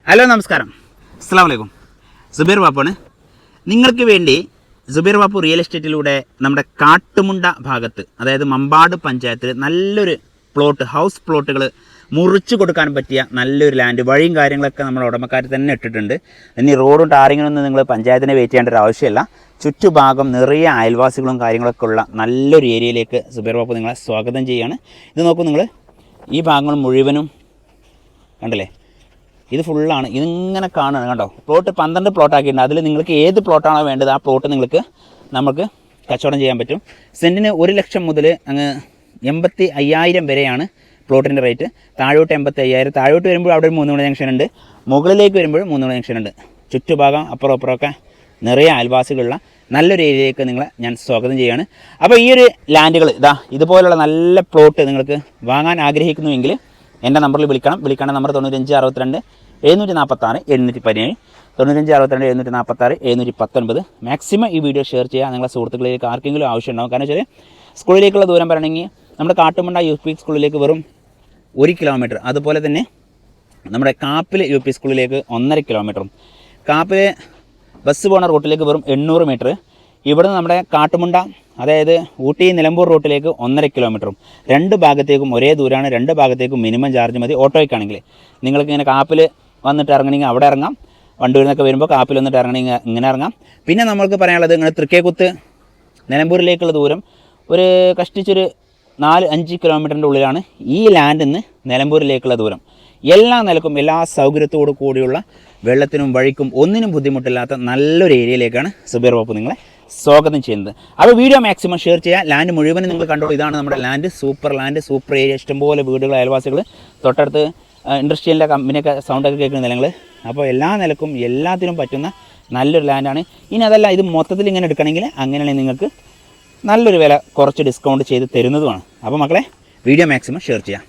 Hello നമസ്കാരം, അസ്സലാമു അലൈക്കും. സുബൈർ ബാപ്പുവാണ്. നിങ്ങൾക്ക് വേണ്ടി സുബൈർ ബാപ്പു റിയൽ എസ്റ്റേറ്റിലൂടെ നമ്മുടെ കാട്ടുമുണ്ട ഭാഗത്ത്, അതായത് മമ്പാട് പഞ്ചായത്തിൽ നല്ലൊരു പ്ലോട്ട്, ഹൗസ് പ്ലോട്ടുകൾ മുറിച്ചു കൊടുക്കാൻ പറ്റിയ നല്ലൊരു ലാൻഡ്, വഴിയും കാര്യങ്ങളൊക്കെ നമ്മുടെ ഉടമക്കാർ തന്നെ ഇട്ടിട്ടുണ്ട്. ഇനി റോഡും ടാറിങ്ങിനൊന്നും നിങ്ങൾ പഞ്ചായത്തിനെ വെയിറ്റ് ചെയ്യേണ്ട ഒരു ആവശ്യമില്ല. ചുറ്റുഭാഗം നിറയെ അയൽവാസികളും കാര്യങ്ങളൊക്കെ ഉള്ള നല്ലൊരു ഏരിയയിലേക്ക് സുബൈർ ബാപ്പു നിങ്ങളെ സ്വാഗതം ചെയ്യുകയാണ്. ഇത് നോക്കൂ, നിങ്ങൾ ഈ ഭാഗങ്ങൾ മുഴുവനും കണ്ടില്ലേ, ഇത് ഫുള്ളാണ്. ഇതിങ്ങനെ കാണുകയാണ്, കണ്ടോ. പ്ലോട്ട് 12 പ്ലോട്ടാക്കിയിട്ടുണ്ട്. അതിൽ നിങ്ങൾക്ക് ഏത് പ്ലോട്ടാണോ വേണ്ടത് ആ പ്ലോട്ട് നമുക്ക് കച്ചവടം ചെയ്യാൻ പറ്റും. സെൻറ്റിന് 1 ലക്ഷം മുതൽ അങ്ങ് 85,000 വരെയാണ് പ്ലോട്ടിൻ്റെ റേറ്റ്. താഴോട്ട് 85,000, താഴോട്ട് വരുമ്പോൾ അവിടെ ഒരു 3 മണി ജംഗ്ഷൻ ഉണ്ട്, മുകളിലേക്ക് വരുമ്പോൾ 3 മണി ജംഗ്ഷൻ ഉണ്ട്. ചുറ്റുഭാഗം അപ്പുറം അപ്പുറമൊക്കെ നിറയെ അയൽവാസികളുള്ള നല്ലൊരു ഏരിയയിലേക്ക് നിങ്ങളെ ഞാൻ സ്വാഗതം ചെയ്യുകയാണ്. അപ്പോൾ ഈ ഒരു ലാൻഡുകൾ ഇതുപോലുള്ള നല്ല പ്ലോട്ട് നിങ്ങൾക്ക് വാങ്ങാൻ ആഗ്രഹിക്കുന്നുവെങ്കിൽ എൻ്റെ നമ്പറിൽ വിളിക്കണം. നമ്പർ 9562 746 717, 9562 746 719. മാക്സിമം ഈ വീഡിയോ ഷെയർ ചെയ്യുക. നിങ്ങളെ സുഹൃത്തുക്കളിലേക്ക് ആർക്കെങ്കിലും ആവശ്യമുണ്ടാകും. കാരണം വെച്ചാൽ സ്കൂളിലേക്കുള്ള ദൂരം പറയണമെങ്കിൽ നമ്മുടെ കാട്ടുമുണ്ട UP സ്കൂളിലേക്ക് വെറും 1 കിലോമീറ്റർ, അതുപോലെ തന്നെ നമ്മുടെ കാപ്പിൽ UP സ്കൂളിലേക്ക് 1.5 കിലോമീറ്ററും, കാപ്പിൽ ബസ് പോകുന്ന റൂട്ടിലേക്ക് വെറും 800 മീറ്റർ, ഇവിടുന്ന് നമ്മുടെ കാട്ടുമുണ്ട അതായത് ഊട്ടി നിലമ്പൂർ റൂട്ടിലേക്ക് 1.5 കിലോമീറ്ററും. 2 ഭാഗത്തേക്കും ഒരേ ദൂരമാണ്. 2 ഭാഗത്തേക്കും മിനിമം ചാർജ് മതി. ഓട്ടോയ്ക്കാണെങ്കിൽ നിങ്ങൾക്ക് ഇങ്ങനെ കാപ്പിൽ വന്നിട്ട് ഇറങ്ങണമെങ്കിൽ അവിടെ ഇറങ്ങാം, വണ്ടൂരിൽ നിന്നൊക്കെ വരുമ്പോൾ കാപ്പിൽ വന്നിട്ട് ഇറങ്ങണമെങ്കിൽ ഇങ്ങനെ ഇറങ്ങാം. പിന്നെ നമ്മൾക്ക് പറയാനുള്ളത്, ഇങ്ങനെ തൃക്കേക്കുത്ത് നിലമ്പൂരിലേക്കുള്ള ദൂരം ഒരു കഷ്ടിച്ചൊരു 4-5 കിലോമീറ്ററിൻ്റെ ഉള്ളിലാണ് ഈ ലാൻഡിൽ നിന്ന് നിലമ്പൂരിലേക്കുള്ള ദൂരം. എല്ലാ നിലക്കും എല്ലാ സൗകര്യത്തോടു കൂടിയുള്ള വെള്ളത്തിനും വഴിക്കും ഒന്നിനും ബുദ്ധിമുട്ടില്ലാത്ത നല്ലൊരു ഏരിയയിലേക്കാണ് സുബൈർ ബാപ്പു നിങ്ങളെ സ്വാഗതം ചെയ്യുന്നത്. അപ്പോൾ വീഡിയോ മാക്സിമം ഷെയർ ചെയ്യുക. ലാൻഡ് മുഴുവനും നിങ്ങൾ കണ്ടോളൂ. ഇതാണ് നമ്മുടെ land, super land, super area, ഇഷ്ടംപോലെ വീടുകൾ, അയൽവാസികൾ, തൊട്ടടുത്ത് ഇൻഡസ്ട്രിയലിൻ്റെ കമ്പനിയൊക്കെ സൗണ്ടൊക്കെ കേൾക്കുന്ന നിലങ്ങൾ. അപ്പോൾ എല്ലാ നിലക്കും എല്ലാത്തിനും പറ്റുന്ന നല്ലൊരു ലാൻഡാണ്. ഇനി അതല്ല, ഇത് മൊത്തത്തിൽ ഇങ്ങനെ എടുക്കണമെങ്കിൽ അങ്ങനെയാണെങ്കിൽ നിങ്ങൾക്ക് നല്ലൊരു വില കുറച്ച് ഡിസ്കൗണ്ട് ചെയ്ത് തരുന്നതുമാണ്. അപ്പോൾ മക്കളെ, വീഡിയോ മാക്സിമം ഷെയർ ചെയ്യാം.